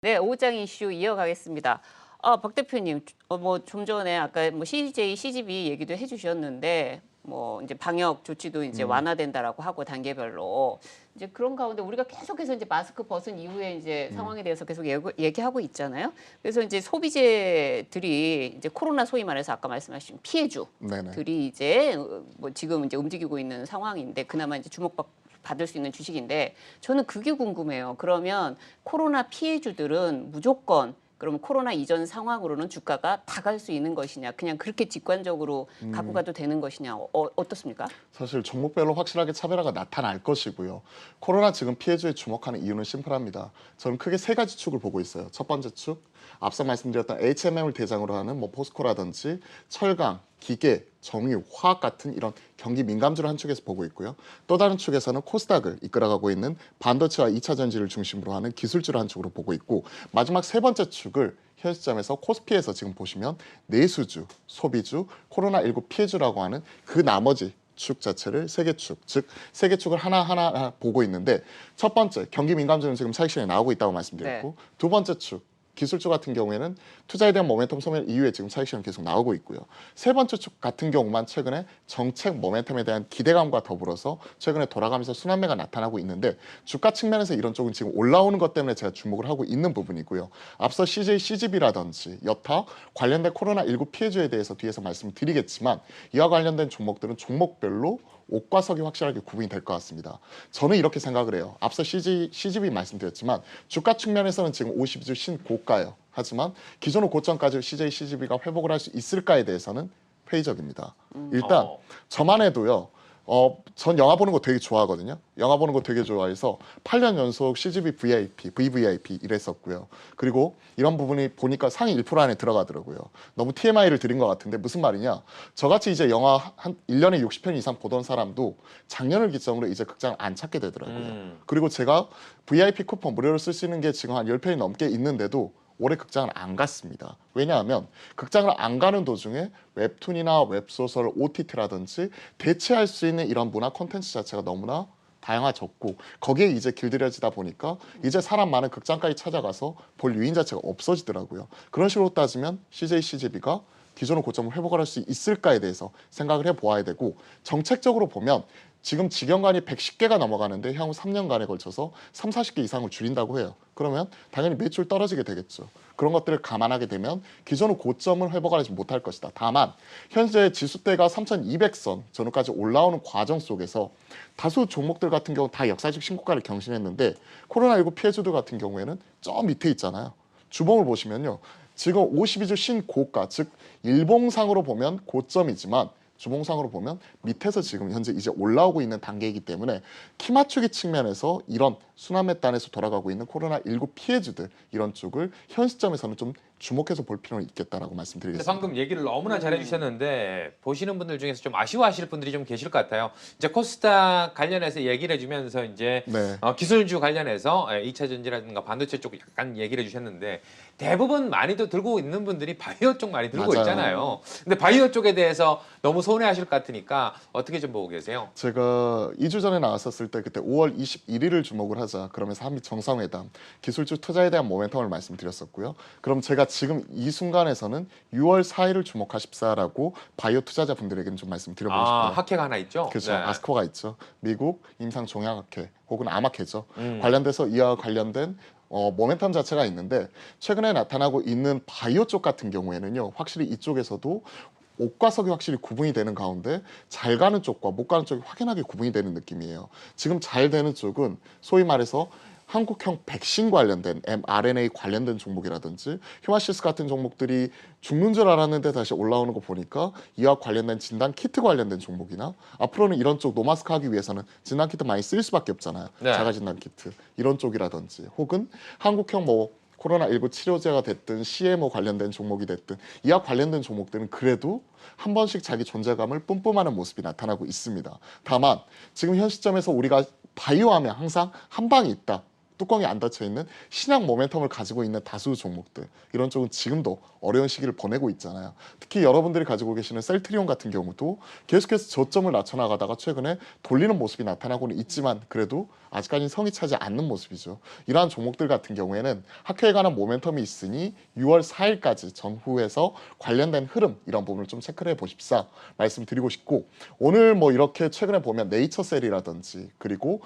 네, 오장 이슈 이어가겠습니다. 박 대표님, 뭐 좀 전에 아까 뭐 CJ, CGV 얘기도 해주셨는데, 뭐 이제 방역 조치도 이제 음, 완화된다라고 하고 단계별로 이제 그런 가운데 우리가 계속해서 이제 마스크 벗은 이후에 이제 음, 상황에 대해서 계속 얘기하고 있잖아요. 그래서 이제 소비재들이 이제 코로나 소위 말해서 아까 말씀하신 네네. 피해주들이 이제 뭐 지금 이제 움직이고 있는 상황인데 그나마 이제 받을 수 있는 주식인데 저는 그게 궁금해요. 그러면 코로나 피해주들은 무조건 그럼 코로나 이전 상황으로는 주가가 다 갈 수 있는 것이냐, 그냥 그렇게 직관적으로 갖고 음, 가도 되는 것이냐, 어떻습니까? 사실 종목별로 확실하게 차별화가 나타날 것이고요. 코로나 지금 피해주에 주목하는 이유는 심플합니다. 저는 크게 세 가지 축을 보고 있어요. 첫 번째 축, 앞서 말씀드렸던 HMM을 대상으로 하는 뭐 포스코라든지 철강, 기계, 정유, 화학 같은 이런 경기 민감주를 한 축에서 보고 있고요. 또 다른 축에서는 코스닥을 이끌어가고 있는 반도체와 2차 전지를 중심으로 하는 기술주를 한 축으로 보고 있고, 마지막 세 번째 축을 현 시점에서 코스피에서 지금 보시면 내수주, 소비주, 코로나19 피해주라고 하는 그 나머지 축 자체를 세 개 축, 즉 세 개 축을 하나하나 보고 있는데, 첫 번째 경기 민감주는 지금 차익 실현이 나오고 있다고 네. 말씀드렸고, 두 번째 축 기술주 같은 경우에는 투자에 대한 모멘텀 소멸 이후에 지금 차익 실현 계속 나오고 있고요. 세 번째 축 같은 경우만 최근에 정책 모멘텀에 대한 기대감과 더불어서 최근에 돌아가면서 순환매가 나타나고 있는데, 주가 측면에서 이런 쪽은 지금 올라오는 것 때문에 제가 주목을 하고 있는 부분이고요. 앞서 CJ, CGV라든지 여타 관련된 코로나19 피해주에 대해서 뒤에서 말씀드리겠지만, 이와 관련된 종목들은 종목별로 옥과 석이 확실하게 구분이 될 것 같습니다. 저는 이렇게 생각을 해요. 앞서 CGV 말씀드렸지만 주가 측면에서는 지금 50주 신고가예요. 하지만 기존의 고점까지 CJ, CGV가 회복을 할 수 있을까에 대해서는 회의적입니다. 일단 어, 저만 해도요. 전 영화 보는 거 되게 좋아하거든요. 영화 보는 거 되게 좋아해서 8년 연속 CGV VIP, VVIP 이랬었고요. 그리고 이런 부분이 보니까 상위 1% 안에 들어가더라고요. 너무 TMI를 드린 것 같은데 무슨 말이냐? 저같이 이제 영화 한 1년에 60편 이상 보던 사람도 작년을 기점으로 이제 극장을 안 찾게 되더라고요. 그리고 제가 VIP 쿠폰 무료로 쓸 수 있는 게 지금 한 10편이 넘게 있는데도 올해 극장을 안 갔습니다. 왜냐하면 극장을 안 가는 도중에 웹툰이나 웹소설, OTT라든지 대체할 수 있는 이런 문화 콘텐츠 자체가 너무나 다양화졌고, 거기에 이제 길들여지다 보니까 이제 사람 많은 극장까지 찾아가서 볼 유인 자체가 없어지더라고요. 그런 식으로 따지면 CJ, CGV가 기존의 고점을 회복할 수 있을까에 대해서 생각을 해보아야 되고, 정책적으로 보면 지금 직영관이 110개가 넘어가는데 향후 3년간에 걸쳐서 3, 40개 이상을 줄인다고 해요. 그러면 당연히 매출 떨어지게 되겠죠. 그런 것들을 감안하게 되면 기존의 고점을 회복하지 못할 것이다. 다만 현재 지수대가 3,200선 전후까지 올라오는 과정 속에서 다수 종목들 같은 경우 다 역사적 신고가를 경신했는데, 코로나19 피해주들 같은 경우에는 저 밑에 있잖아요. 주봉을 보시면요. 지금 52주 신고가, 즉 일봉상으로 보면 고점이지만 주봉상으로 보면 밑에서 지금 현재 이제 올라오고 있는 단계이기 때문에 키 맞추기 측면에서 이런 순환매단에서 돌아가고 있는 코로나19 피해주들 이런 쪽을 현 시점에서는 좀 주목해서 볼 필요는 있겠다라고 근데 말씀드리겠습니다. 방금 얘기를 너무나 잘해주셨는데 보시는 분들 중에서 좀 아쉬워하실 분들이 좀 계실 것 같아요. 이제 코스닥 관련해서 얘기를 해주면서 이제 네, 기술주 관련해서 2차 전지라든가 반도체 쪽 약간 얘기를 해주셨는데 대부분 많이도 들고 있는 분들이 바이오 쪽 많이 들고 맞아요. 있잖아요. 근데 바이오 쪽에 대해서 너무 손해하실 것 같으니까 어떻게 좀 보고 계세요? 제가 2주 전에 나왔었을 때 그때 5월 21일을 주목을 하자 그러면서 한미 정상회담 기술주 투자에 대한 모멘텀을 말씀드렸었고요. 그럼 제가 지금 이 순간에서는 6월 4일을 주목하십사라고 바이오 투자자분들에게는 좀 말씀드려보고 아, 싶어요. 학회가 하나 있죠? 그렇죠. 네. 아스코가 있죠. 미국 임상종양학회 혹은 암학회죠. 음. 관련돼서 이와 관련된 모멘텀 자체가 있는데, 최근에 나타나고 있는 바이오 쪽 같은 경우에는요. 확실히 이쪽에서도 옥과 석이 확실히 구분이 되는 가운데 잘 가는 쪽과 못 가는 쪽이 확연하게 구분이 되는 느낌이에요. 지금 잘 되는 쪽은 소위 말해서 한국형 백신 관련된 mRNA 관련된 종목이라든지 휴마시스 같은 종목들이 죽는 줄 알았는데 다시 올라오는 거 보니까 이와 관련된 진단 키트 관련된 종목이나, 앞으로는 이런 쪽 노마스크 하기 위해서는 진단 키트 많이 쓸 수밖에 없잖아요. 네. 자가 진단 키트 이런 쪽이라든지, 혹은 한국형 뭐 코로나19 치료제가 됐든 CMO 관련된 종목이 됐든 이와 관련된 종목들은 그래도 한 번씩 자기 존재감을 뿜뿜하는 모습이 나타나고 있습니다. 다만 지금 현 시점에서 우리가 바이오하면 항상 한 방이 있다, 뚜껑이 안 닫혀 있는 신약 모멘텀을 가지고 있는 다수 종목들 이런 쪽은 지금도 어려운 시기를 보내고 있잖아요. 특히 여러분들이 가지고 계시는 셀트리온 같은 경우도 계속해서 저점을 낮춰 나가다가 최근에 돌리는 모습이 나타나고는 있지만 그래도 아직까지는 성이 차지 않는 모습이죠. 이러한 종목들 같은 경우에는 학회에 관한 모멘텀이 있으니 6월 4일까지 전후에서 관련된 흐름 이런 부분을 좀 체크를 해보십사 말씀드리고 싶고 오늘 뭐 이렇게 최근에 보면 네이처셀이라든지 그리고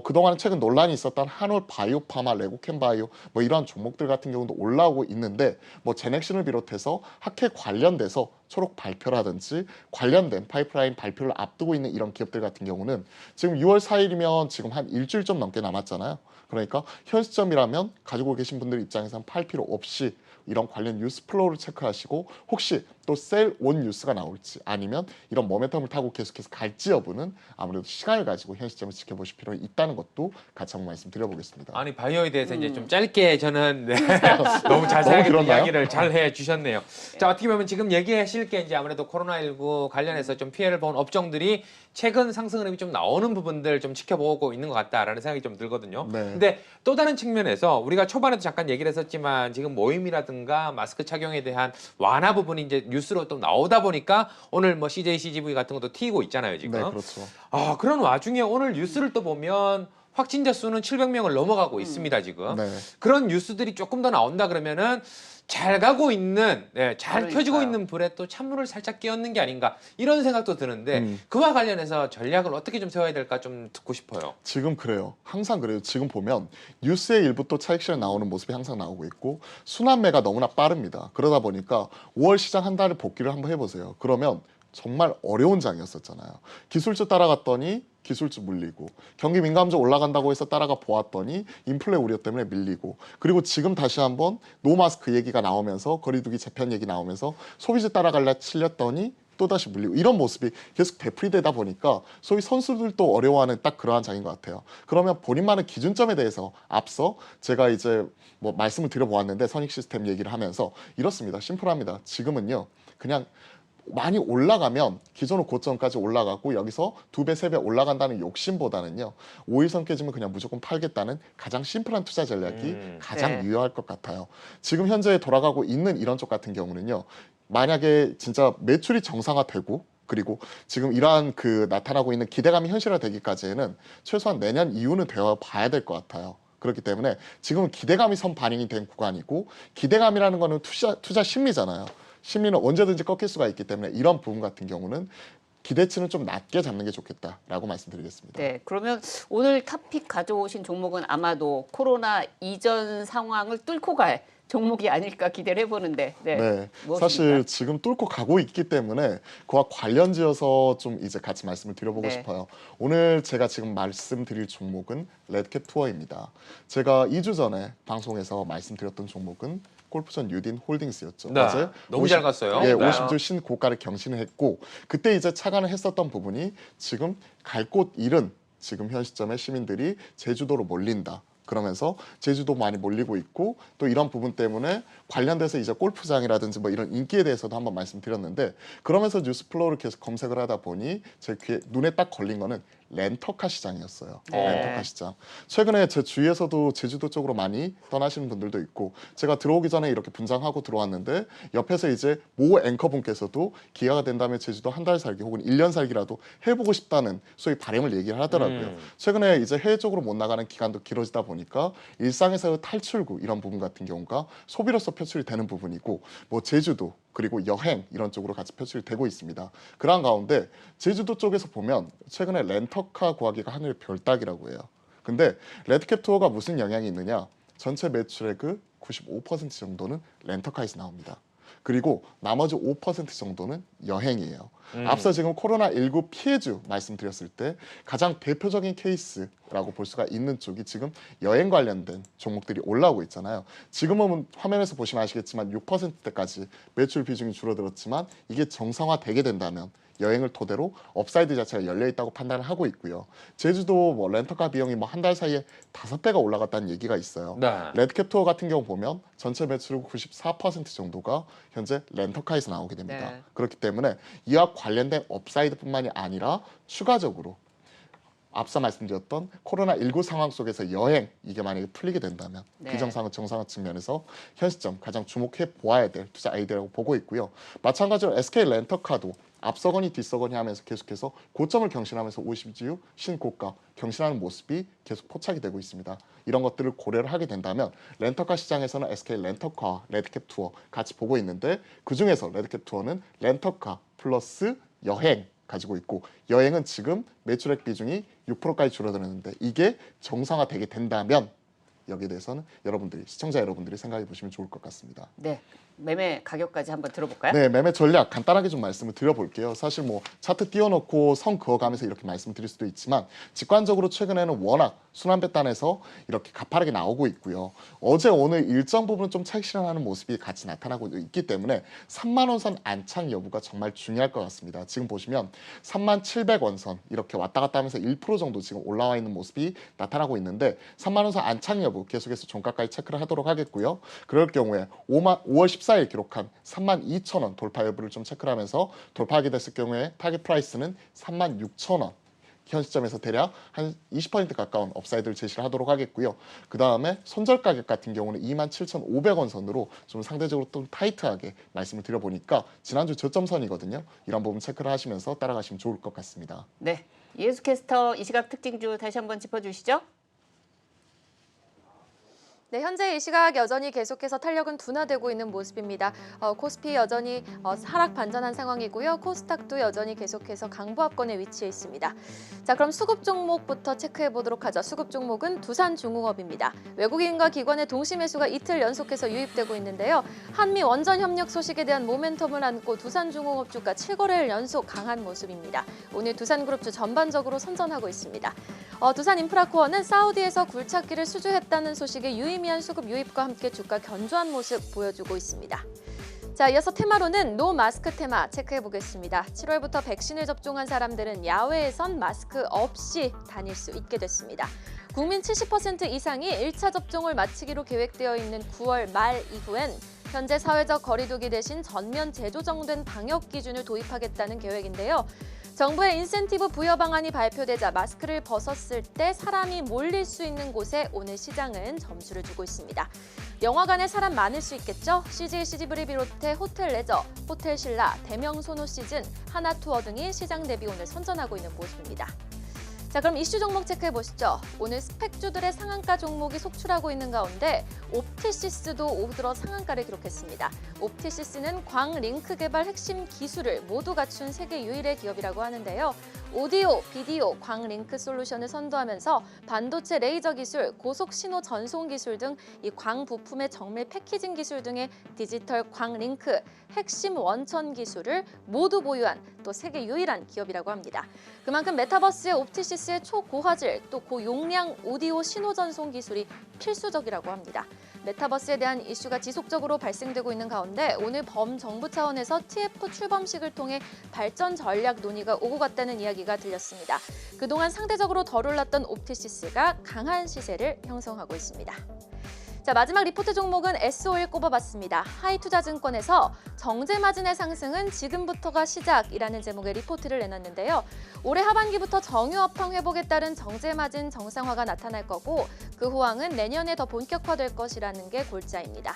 그동안 최근 논란이 있었던 한올 바이오파마, 레고캠바이오 뭐 이러한 종목들 같은 경우도 올라오고 있는데 뭐 제넥신을 비롯해서 학회 관련돼서 초록 발표라든지 관련된 파이프라인 발표를 앞두고 있는 이런 기업들 같은 경우는 지금 6월 4일이면 지금 한 일주일 좀 넘게 남았잖아요. 그러니까 현 시점이라면 가지고 계신 분들 입장에서는 팔 필요 없이 이런 관련 뉴스 플로우를 체크하시고 혹시 또 셀 온 뉴스가 나올지 아니면 이런 모멘텀을 타고 계속해서 갈지 여부는 아무래도 시간을 가지고 현 시점을 지켜보실 필요가 있다는 것도 같이 한번 말씀드려보겠습니다. 아니 바이오에 대해서 이제 좀 짧게 저는 네, 너무 너무 자세하게 또 길었나요? 이야기를 잘 해주셨네요. 자 어떻게 보면 지금 얘기하실 게 이제 아무래도 코로나19 관련해서 좀 피해를 본 업종들이 최근 상승 흐름이 좀 나오는 부분들 좀 지켜보고 있는 것 같다라는 생각이 좀 들거든요. 네. 근데 또 다른 측면에서 우리가 초반에도 잠깐 얘기를 했었지만 지금 모임이라든가 마스크 착용에 대한 완화 부분이 이제 뉴스로 또 나오다 보니까 오늘 뭐 CJ, CGV 같은 것도 튀고 있잖아요 지금. 네, 그렇죠. 아 그런 와중에 오늘 뉴스를 또 보면 확진자 수는 700명을 넘어가고 있습니다 지금. 네. 그런 뉴스들이 조금 더 나온다 그러면은 잘 가고 있는, 네, 잘 그러니까요. 켜지고 있는 불에 또 찬물을 살짝 끼얹는 게 아닌가 이런 생각도 드는데 음. 그와 관련해서 전략을 어떻게 좀 세워야 될까 좀 듣고 싶어요. 지금 그래요. 항상 그래요. 지금 보면 뉴스의 일부 또 차익실현 나오는 모습이 항상 나오고 있고 순환매가 너무나 빠릅니다. 그러다 보니까 5월 시장 한 달을 복귀를 한번 해보세요. 그러면 정말 어려운 장이었었잖아요. 기술주 따라갔더니 기술주 물리고 경기 민감주 올라간다고 해서 따라가 보았더니 인플레 우려 때문에 밀리고 그리고 지금 다시 한번 노마스크 얘기가 나오면서 거리두기 재편 얘기 나오면서 소비주 따라갈라 칠렸더니 또다시 물리고 이런 모습이 계속 되풀이되다 보니까 소위 선수들도 어려워하는 딱 그러한 장인 것 같아요. 그러면 본인만의 기준점에 대해서 앞서 제가 이제 뭐 말씀을 드려보았는데 선익 시스템 얘기를 하면서 이렇습니다. 심플합니다. 지금은요 그냥 많이 올라가면 기존의 고점까지 올라가고 여기서 2배, 3배 올라간다는 욕심보다는요 5일선 깨지면 그냥 무조건 팔겠다는 가장 심플한 투자 전략이 가장 네. 유효할 것 같아요. 지금 현재 돌아가고 있는 이런 쪽 같은 경우는요 만약에 진짜 매출이 정상화되고 그리고 지금 이러한 그 나타나고 있는 기대감이 현실화되기까지는 최소한 내년 이후는 되어 봐야 될 것 같아요. 그렇기 때문에 지금은 기대감이 선 반영이 된 구간이고 기대감이라는 거는 투자 심리잖아요. 심리는 언제든지 꺾일 수가 있기 때문에 이런 부분 같은 경우는 기대치는 좀 낮게 잡는 게 좋겠다라고 말씀드리겠습니다. 네, 그러면 오늘 토픽 가져오신 종목은 아마도 코로나 이전 상황을 뚫고 갈 종목이 아닐까 기대를 해보는데, 네, 네, 무엇입니까? 사실 지금 뚫고 가고 있기 때문에 그와 관련지어서 좀 이제 같이 말씀을 드려보고 네. 싶어요. 오늘 제가 지금 말씀드릴 종목은 레드캡 투어입니다. 제가 2주 전에 방송에서 말씀드렸던 종목은 골프전 유딘 홀딩스였죠. 네, 어제 너무 잘 갔어요. 예, 네. 50주 신고가를 경신을 했고 그때 이제 차관을 했었던 부분이 지금 갈 곳 잃은 지금 현 시점에 시민들이 제주도로 몰린다. 그러면서 제주도 많이 몰리고 있고 또 이런 부분 때문에 관련돼서 이제 골프장이라든지 뭐 이런 인기에 대해서도 한번 말씀드렸는데 그러면서 뉴스 플로우를 계속 검색을 하다 보니 제 눈에 딱 걸린 거는 렌터카 시장이었어요. 네. 렌터카 시장. 최근에 제 주위에서도 제주도 쪽으로 많이 떠나시는 분들도 있고 제가 들어오기 전에 이렇게 분장하고 들어왔는데 옆에서 이제 모 앵커분께서도 기회가 된다면 제주도 한 달 살기 혹은 1년 살기라도 해보고 싶다는 소위 바람을 얘기를 하더라고요. 최근에 이제 해외 쪽으로 못 나가는 기간도 길어지다 보니까 일상에서의 탈출구 이런 부분 같은 경우가 소비로서 표출이 되는 부분이고 뭐 제주도 그리고 여행 이런 쪽으로 같이 표출이 되고 있습니다. 그런 가운데 제주도 쪽에서 보면 최근에 렌터카 구하기가 하늘 별따기라고 해요. 근데 레드캡 투어가 무슨 영향이 있느냐? 전체 매출의 그 95% 정도는 렌터카에서 나옵니다. 그리고 나머지 5% 정도는 여행이에요. 앞서 지금 코로나19 피해주 말씀드렸을 때 가장 대표적인 케이스라고 볼 수가 있는 쪽이 지금 여행 관련된 종목들이 올라오고 있잖아요. 지금은 화면에서 보시면 아시겠지만 6%대까지 매출 비중이 줄어들었지만 이게 정상화되게 된다면 여행을 토대로 업사이드 자체가 열려 있다고 판단을 하고 있고요. 제주도 뭐 렌터카 비용이 뭐 한 달 사이에 5배가 올라갔다는 얘기가 있어요. 네. 레드캡 투어 같은 경우 보면 전체 매출의 94% 정도가 현재 렌터카에서 나오게 됩니다. 네. 그렇기 때문에 이와 관련된 업사이드뿐만이 아니라 추가적으로 앞서 말씀드렸던 코로나19 상황 속에서 여행 이게 만약에 풀리게 된다면 네. 비정상은 정상화 측면에서 현 시점 가장 주목해 보아야 될 투자 아이디어라고 보고 있고요. 마찬가지로 SK 렌터카도 앞서거니 뒤서거니 하면서 계속해서 고점을 경신하면서 50주 신고가 경신하는 모습이 계속 포착이 되고 있습니다. 이런 것들을 고려를 하게 된다면 렌터카 시장에서는 SK 렌터카와 레드캡 투어 같이 보고 있는데 그중에서 레드캡 투어는 렌터카 플러스 여행 가지고 있고 여행은 지금 매출액 비중이 6%까지 줄어들었는데 이게 정상화되게 된다면 여기에 대해서는 여러분들이 시청자 여러분들이 생각해 보시면 좋을 것 같습니다. 네. 매매 가격까지 한번 들어볼까요? 네, 매매 전략 간단하게 좀 말씀을 드려볼게요. 사실 뭐 차트 띄워놓고 선 그어가면서 이렇게 말씀을 드릴 수도 있지만 직관적으로 최근에는 워낙 순환배단에서 이렇게 가파르게 나오고 있고요. 어제 오늘 일정 부분 좀 차익 실현하는 모습이 같이 나타나고 있기 때문에 3만 원 선 안착 여부가 정말 중요할 것 같습니다. 지금 보시면 3만 700원 선 이렇게 왔다 갔다 하면서 1% 정도 지금 올라와 있는 모습이 나타나고 있는데 3만 원 선 안착 여부 계속해서 종가까지 체크를 하도록 하겠고요. 그럴 경우에 5월 14일 기록한 32,000원 돌파 여부를 좀 체크를 하면서 돌파하게 됐을 경우에 타겟 프라이스는 36,000원 현 시점에서 대략 한 20% 가까운 업사이드를 제시를 하도록 하겠고요. 그 다음에 손절 가격 같은 경우는 27,500원 선으로 좀 상대적으로 좀 타이트하게 말씀을 드려보니까 지난주 저점선이거든요. 이런 부분 체크를 하시면서 따라가시면 좋을 것 같습니다. 네. 이혜수 캐스터 이 시각 특징주 다시 한번 짚어주시죠. 네, 현재 이 시각 여전히 계속해서 탄력은 둔화되고 있는 모습입니다. 코스피 여전히 하락 반전한 상황이고요. 코스닥도 여전히 계속해서 강보합권에 위치해 있습니다. 자, 그럼 수급 종목부터 체크해 보도록 하죠. 수급 종목은 두산중공업입니다. 외국인과 기관의 동시 매수가 이틀 연속해서 유입되고 있는데요. 한미 원전 협력 소식에 대한 모멘텀을 안고 두산중공업 주가 7거래일 연속 강한 모습입니다. 오늘 두산그룹주 전반적으로 선전하고 있습니다. 두산인프라코어는 사우디에서 굴착기를 수주했다는 소식에 유의미한 수급 유입과 함께 주가 견조한 모습 보여주고 있습니다. 자, 이어서 테마로는 노 마스크 테마 체크해 보겠습니다. 7월부터 백신을 접종한 사람들은 야외에선 마스크 없이 다닐 수 있게 됐습니다. 국민 70% 이상이 1차 접종을 마치기로 계획되어 있는 9월 말 이후엔 현재 사회적 거리두기 대신 전면 재조정된 방역 기준을 도입하겠다는 계획인데요. 정부의 인센티브 부여 방안이 발표되자 마스크를 벗었을 때 사람이 몰릴 수 있는 곳에 오늘 시장은 점수를 주고 있습니다. 영화관에 사람 많을 수 있겠죠? CJ CGV를 비롯해 호텔 레저, 호텔 신라, 대명 소노 시즌, 하나투어 등이 시장 대비 오늘 선전하고 있는 모습입니다. 자, 그럼 이슈 종목 체크해 보시죠. 오늘 스펙주들의 상한가 종목이 속출하고 있는 가운데 옵티시스도 오후 들어 상한가를 기록했습니다. 옵티시스는 광링크 개발 핵심 기술을 모두 갖춘 세계 유일의 기업이라고 하는데요. 오디오, 비디오, 광링크 솔루션을 선도하면서 반도체 레이저 기술, 고속 신호 전송 기술 등 이 광 부품의 정밀 패키징 기술 등의 디지털 광링크 핵심 원천 기술을 모두 보유한 또 세계 유일한 기업이라고 합니다. 그만큼 메타버스의 옵티시스의 초고화질 또 고용량 오디오 신호 전송 기술이 필수적이라고 합니다. 메타버스에 대한 이슈가 지속적으로 발생되고 있는 가운데 오늘 범정부 차원에서 TF 출범식을 통해 발전 전략 논의가 오고 갔다는 이야기가 들렸습니다. 그동안 상대적으로 덜 올랐던 옵티시스가 강한 시세를 형성하고 있습니다. 자, 마지막 리포트 종목은 S51 꼽아봤습니다. 하이투자증권에서 정제 마진의 상승은 지금부터가 시작이라는 제목의 리포트를 내놨는데요. 올해 하반기부터 정유업황 회복에 따른 정제 마진 정상화가 나타날 거고 그 호황은 내년에 더 본격화될 것이라는 게 골자입니다.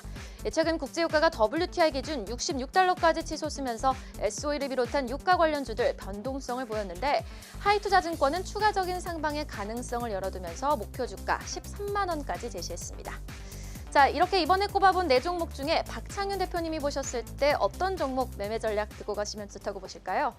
최근 국제유가가 WTI 기준 66달러까지 치솟으면서 S51을 비롯한 유가 관련주들 변동성을 보였는데 하이투자증권은 추가적인 상방의 가능성을 열어두면서 목표 주가 13만 원까지 제시했습니다. 자, 이렇게 이번에 꼽아본 4종목 중에 박창윤 대표님이 보셨을 때 어떤 종목 매매 전략 듣고 가시면 좋다고 보실까요?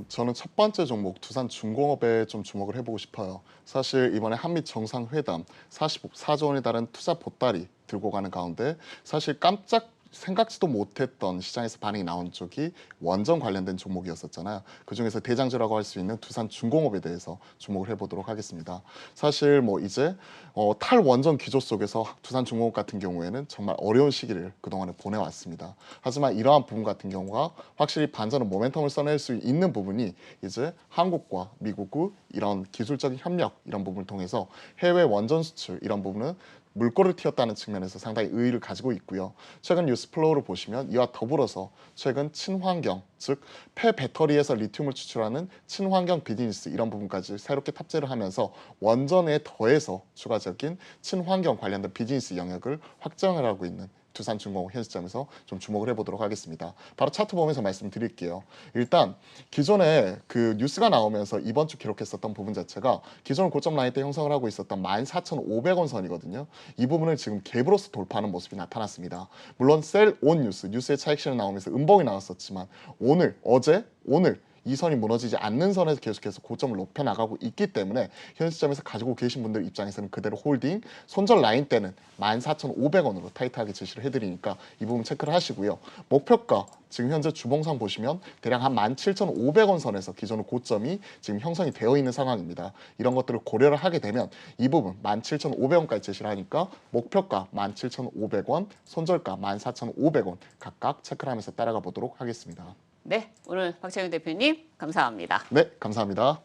저는 첫 번째 종목 두산중공업에 좀 주목을 해보고 싶어요. 사실 이번에 한미 정상회담 44조 원에 달하는 투자 보따리 들고 가는 가운데 사실 깜짝 생각지도 못했던 시장에서 반응이 나온 쪽이 원전 관련된 종목이었었잖아요. 그중에서 대장주라고 할 수 있는 두산중공업에 대해서 주목을 해보도록 하겠습니다. 사실 뭐 이제 탈원전 기조 속에서 두산중공업 같은 경우에는 정말 어려운 시기를 그동안에 보내왔습니다. 하지만 이러한 부분 같은 경우가 확실히 반전의 모멘텀을 써낼 수 있는 부분이 이제 한국과 미국의 이런 기술적인 협력 이런 부분을 통해서 해외 원전 수출 이런 부분은 물꼬를 틔웠다는 측면에서 상당히 의의를 가지고 있고요. 최근 뉴스 플로우를 보시면 이와 더불어서 최근 친환경, 즉 폐배터리에서 리튬을 추출하는 친환경 비즈니스 이런 부분까지 새롭게 탑재를 하면서 원전에 더해서 추가적인 친환경 관련된 비즈니스 영역을 확장을 하고 있는 두산중공업 현 시점에서 좀 주목을 해보도록 하겠습니다. 바로 차트 보면서 말씀드릴게요. 일단 기존에 그 뉴스가 나오면서 이번 주 기록했었던 부분 자체가 기존 고점 라인 때 형성을 하고 있었던 14,500원 선이거든요. 이 부분을 지금 갭으로서 돌파하는 모습이 나타났습니다. 물론 셀 온 뉴스의 차익실은 나오면서 음봉이 나왔었지만 오늘 이 선이 무너지지 않는 선에서 계속해서 고점을 높여 나가고 있기 때문에 현 시점에서 가지고 계신 분들 입장에서는 그대로 홀딩, 손절 라인 때는 14,500원으로 타이트하게 제시를 해드리니까 이 부분 체크를 하시고요. 목표가 지금 현재 주봉상 보시면 대략 한 17,500원 선에서 기존의 고점이 지금 형성이 되어 있는 상황입니다. 이런 것들을 고려를 하게 되면 이 부분 17,500원까지 제시를 하니까 목표가 17,500원, 손절가 14,500원 각각 체크를 하면서 따라가 보도록 하겠습니다. 네, 오늘 박찬영 대표님 감사합니다. 네, 감사합니다.